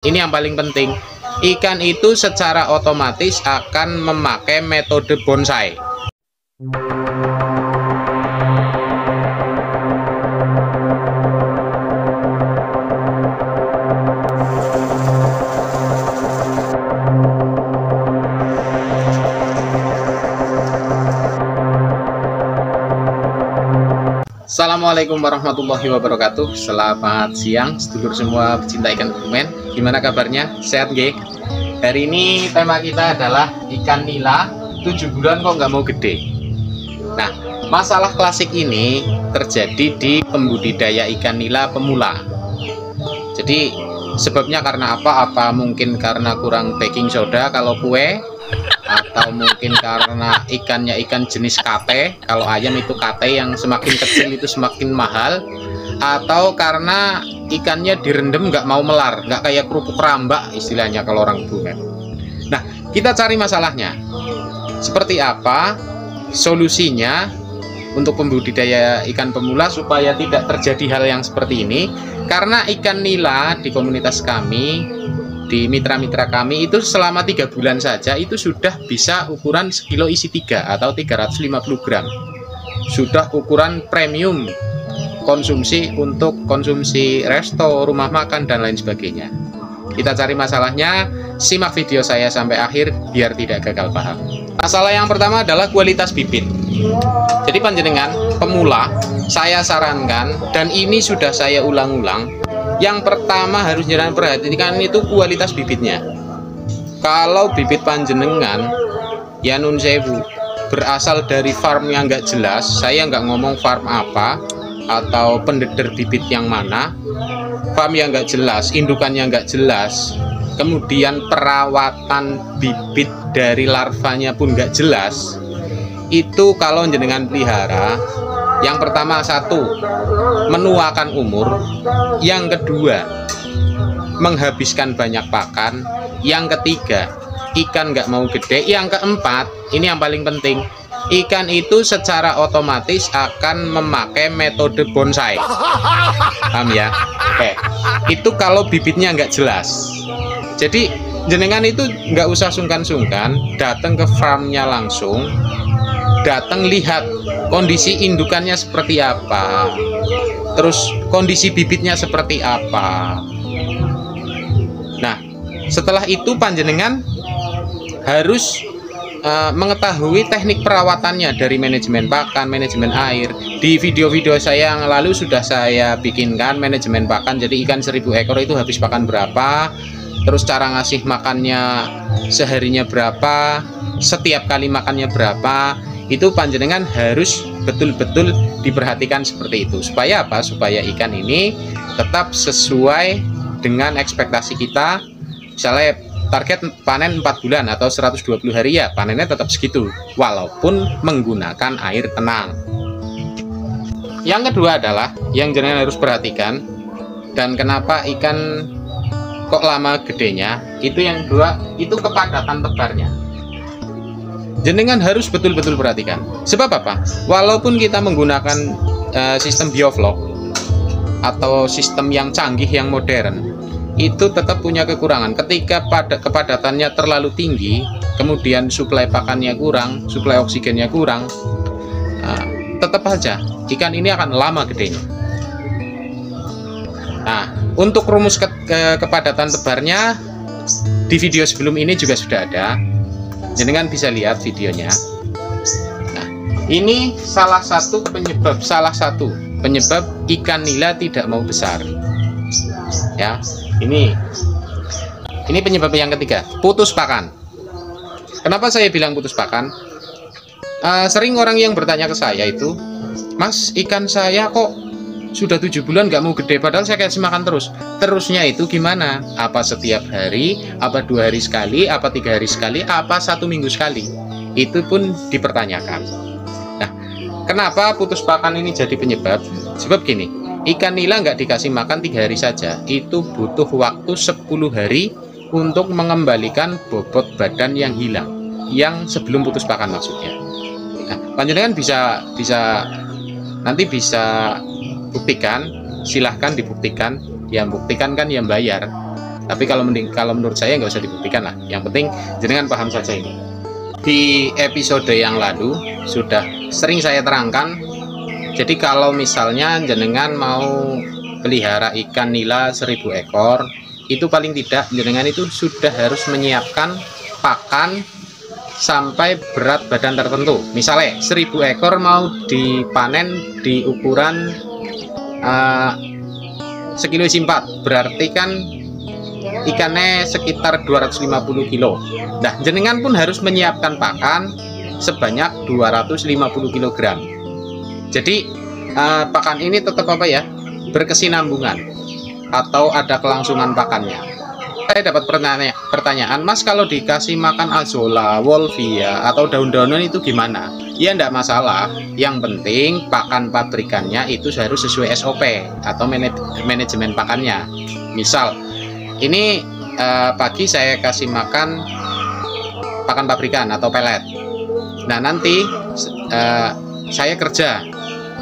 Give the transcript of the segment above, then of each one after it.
Ini yang paling penting, ikan itu secara otomatis akan memakai metode bonsai. Assalamualaikum warahmatullahi wabarakatuh. Selamat siang sedulur semua pecinta ikan kebumen. Gimana kabarnya? Sehat nggih? Hari ini tema kita adalah ikan nila 7 bulan kok nggak mau gede. Nah, masalah klasik ini terjadi di pembudidaya ikan nila pemula. Jadi sebabnya karena apa? Apa mungkin karena kurang baking soda kalau kue? Atau mungkin karena ikannya ikan jenis kate, kalau ayam itu kate yang semakin kecil itu semakin mahal, atau karena ikannya direndam nggak mau melar, nggak kayak kerupuk rambak istilahnya kalau orang Kebumen. Nah, kita cari masalahnya seperti apa solusinya untuk pembudidaya ikan pemula supaya tidak terjadi hal yang seperti ini. Karena ikan nila di komunitas kami, di mitra-mitra kami itu selama 3 bulan saja itu sudah bisa ukuran sekilo isi 3 atau 350 gram. Sudah ukuran premium konsumsi untuk konsumsi resto, rumah makan dan lain sebagainya. Kita cari masalahnya, simak video saya sampai akhir biar tidak gagal paham. Masalah yang pertama adalah kualitas bibit. Jadi panjenengan pemula, saya sarankan dan ini sudah saya ulang-ulang, yang pertama harus jangan perhatikan itu kualitas bibitnya. Kalau bibit panjenengan ya nun sewu berasal dari farm yang nggak jelas, saya nggak ngomong farm apa atau pendeder bibit yang mana, farm yang nggak jelas, indukannya nggak jelas, kemudian perawatan bibit dari larvanya pun nggak jelas, itu kalau jenengan pelihara, yang pertama satu, menuakan umur, yang kedua, menghabiskan banyak pakan, yang ketiga, ikan nggak mau gede, yang keempat, ini yang paling penting, ikan itu secara otomatis akan memakai metode bonsai. Paham ya? Oke, itu kalau bibitnya nggak jelas. Jadi jenengan itu nggak usah sungkan-sungkan, datang ke farmnya langsung, datang lihat kondisi indukannya seperti apa, terus kondisi bibitnya seperti apa. Nah, setelah itu panjenengan harus mengetahui teknik perawatannya dari manajemen pakan, manajemen air. Di video-video saya yang lalu sudah saya bikinkan manajemen pakan. Jadi ikan 1000 ekor itu habis pakan berapa, terus cara ngasih makannya seharinya berapa, setiap kali makannya berapa. Itu panjenengan harus betul-betul diperhatikan seperti itu. Supaya apa? Supaya ikan ini tetap sesuai dengan ekspektasi kita. Misalnya target panen 4 bulan atau 120 hari, ya panennya tetap segitu walaupun menggunakan air tenang. Yang kedua adalah yang jenengan harus perhatikan, dan kenapa ikan kok lama gedenya, itu yang kedua, itu kepadatan tebarnya. Jenengan harus betul-betul perhatikan. Sebab apa? Walaupun kita menggunakan sistem bioflok atau sistem yang canggih, yang modern, itu tetap punya kekurangan. Ketika kepadatannya terlalu tinggi, kemudian suplai pakannya kurang, suplai oksigennya kurang, tetap aja ikan ini akan lama gedenya. Nah, untuk rumus kepadatan tebarnya di video sebelum ini juga sudah ada. Jenengan bisa lihat videonya. Nah, ini salah satu penyebab ikan nila tidak mau besar. Ya, ini penyebab yang ketiga, putus pakan. Kenapa saya bilang putus pakan? Sering orang yang bertanya ke saya itu, Mas, ikan saya kok sudah 7 bulan nggak mau gede, padahal saya kasih makan terus. Terusnya itu gimana? Apa setiap hari? Apa 2 hari sekali? Apa 3 hari sekali? Apa 1 minggu sekali? Itu pun dipertanyakan. Nah, kenapa putus pakan ini jadi penyebab? Sebab gini, ikan nila nggak dikasih makan 3 hari saja, itu butuh waktu 10 hari untuk mengembalikan bobot badan yang hilang, yang sebelum putus pakan maksudnya. Nah, panjenengan nanti bisa buktikan, silahkan dibuktikan. Yang buktikan kan yang bayar. Tapi kalau menurut saya nggak usah dibuktikan lah. Yang penting jenengan paham saja ini. Di episode yang lalu sudah sering saya terangkan. Jadi kalau misalnya jenengan mau pelihara ikan nila 1000 ekor, itu paling tidak jenengan itu sudah harus menyiapkan pakan sampai berat badan tertentu. Misalnya 1000 ekor mau dipanen di ukuran sekilo isi 4, berarti kan ikannya sekitar 250 kilo. Nah, jenengan pun harus menyiapkan pakan sebanyak 250 kg. Jadi pakan ini tetap apa ya, berkesinambungan atau ada kelangsungan pakannya. Saya dapat pertanyaan, Mas, kalau dikasih makan azolla, wolvia atau daun-daunan itu gimana? Ya enggak masalah, yang penting pakan pabrikannya itu harus sesuai SOP atau manajemen pakannya. Misal ini pagi saya kasih makan pakan pabrikan atau pelet. Nah, nanti saya kerja.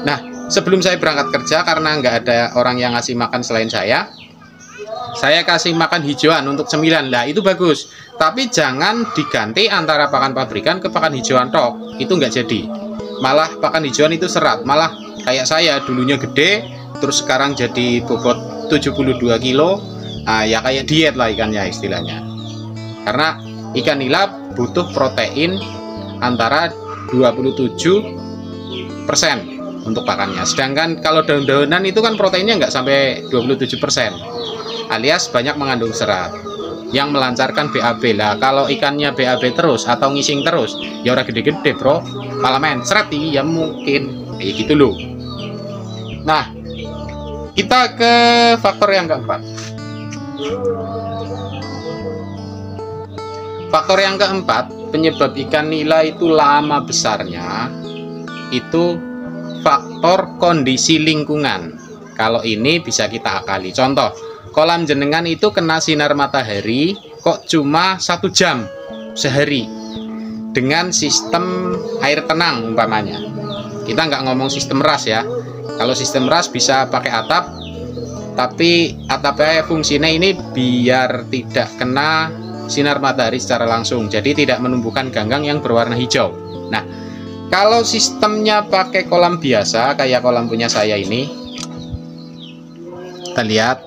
Nah, sebelum saya berangkat kerja, karena nggak ada orang yang ngasih makan selain saya kasih makan hijauan untuk cemilan. Nah, itu bagus, tapi jangan diganti antara pakan pabrikan ke pakan hijauan tok, itu nggak jadi. Malah pakan hijauan itu serat, malah kayak saya dulunya gede terus sekarang jadi bobot 72 kilo. Ya kayak diet lah ikannya istilahnya, karena ikan nila butuh protein antara 27% untuk pakannya. Sedangkan kalau daun-daunan itu kan proteinnya nggak sampai 27%, alias banyak mengandung serat yang melancarkan BAB. Lah kalau ikannya BAB terus atau ngising terus, ya orang gede-gede bro, malah main serat ya mungkin kayak gitu loh. Nah, kita ke faktor yang keempat. Faktor yang keempat penyebab ikan nila itu lama besarnya itu faktor kondisi lingkungan. Kalau ini bisa kita akali. Contoh, kolam jenengan itu kena sinar matahari kok cuma 1 jam sehari dengan sistem air tenang umpamanya. Kita nggak ngomong sistem ras ya. Kalau sistem ras bisa pakai atap, tapi atapnya fungsinya ini biar tidak kena sinar matahari secara langsung, jadi tidak menumbuhkan ganggang yang berwarna hijau. Nah, kalau sistemnya pakai kolam biasa kayak kolam punya saya ini, kita lihat.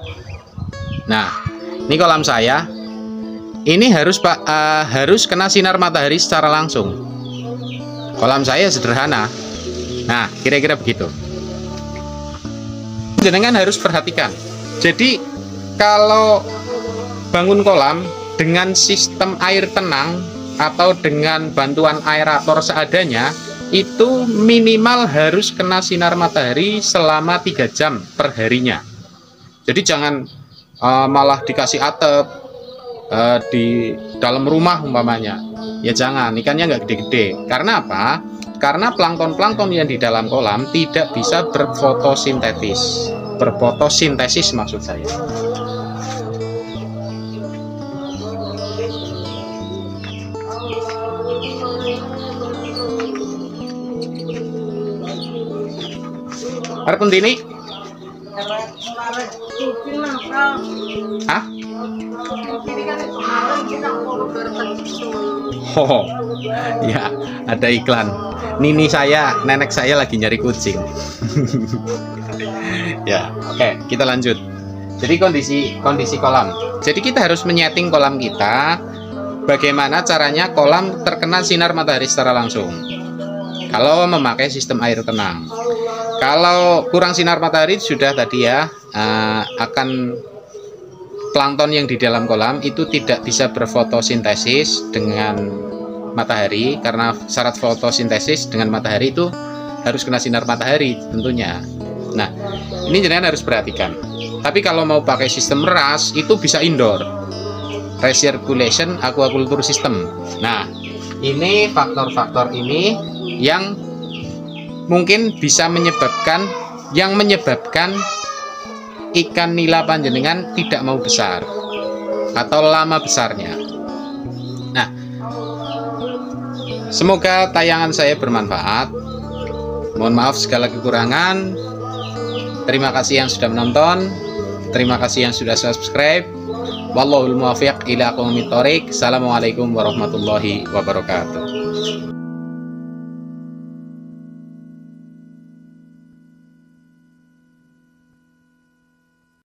Nah, ini kolam saya, ini harus kena sinar matahari secara langsung. Kolam saya sederhana. Nah, kira-kira begitu. Jenengan harus perhatikan. Jadi kalau bangun kolam dengan sistem air tenang atau dengan bantuan aerator seadanya, itu minimal harus kena sinar matahari selama 3 jam per harinya. Jadi jangan malah dikasih atap di dalam rumah umpamanya. Ya jangan, ikannya nggak gede-gede. Karena apa? Karena plankton-plankton yang di dalam kolam tidak bisa berfotosintesis maksud saya. Harap ini? Hah? Oh, ya ada iklan. Nini saya, nenek saya lagi nyari kucing. Ya, oke, kita lanjut. Jadi kondisi kolam. Jadi kita harus menyeting kolam kita. Bagaimana caranya kolam terkena sinar matahari secara langsung? Kalau memakai sistem air tenang. Kalau kurang sinar matahari sudah tadi ya, akan plankton yang di dalam kolam itu tidak bisa berfotosintesis dengan matahari, karena syarat fotosintesis dengan matahari itu harus kena sinar matahari tentunya. Nah, ini jenengan harus perhatikan. Tapi kalau mau pakai sistem ras itu bisa indoor, recirculation aquaculture system. Nah, ini faktor-faktor ini yang mungkin bisa menyebabkan ikan nila panjenengan tidak mau besar atau lama besarnya. Nah, semoga tayangan saya bermanfaat. Mohon maaf segala kekurangan. Terima kasih yang sudah menonton. Terima kasih yang sudah subscribe. Wallahul muwaffiq ila aqwamit thoriq. Assalamualaikum warahmatullahi wabarakatuh.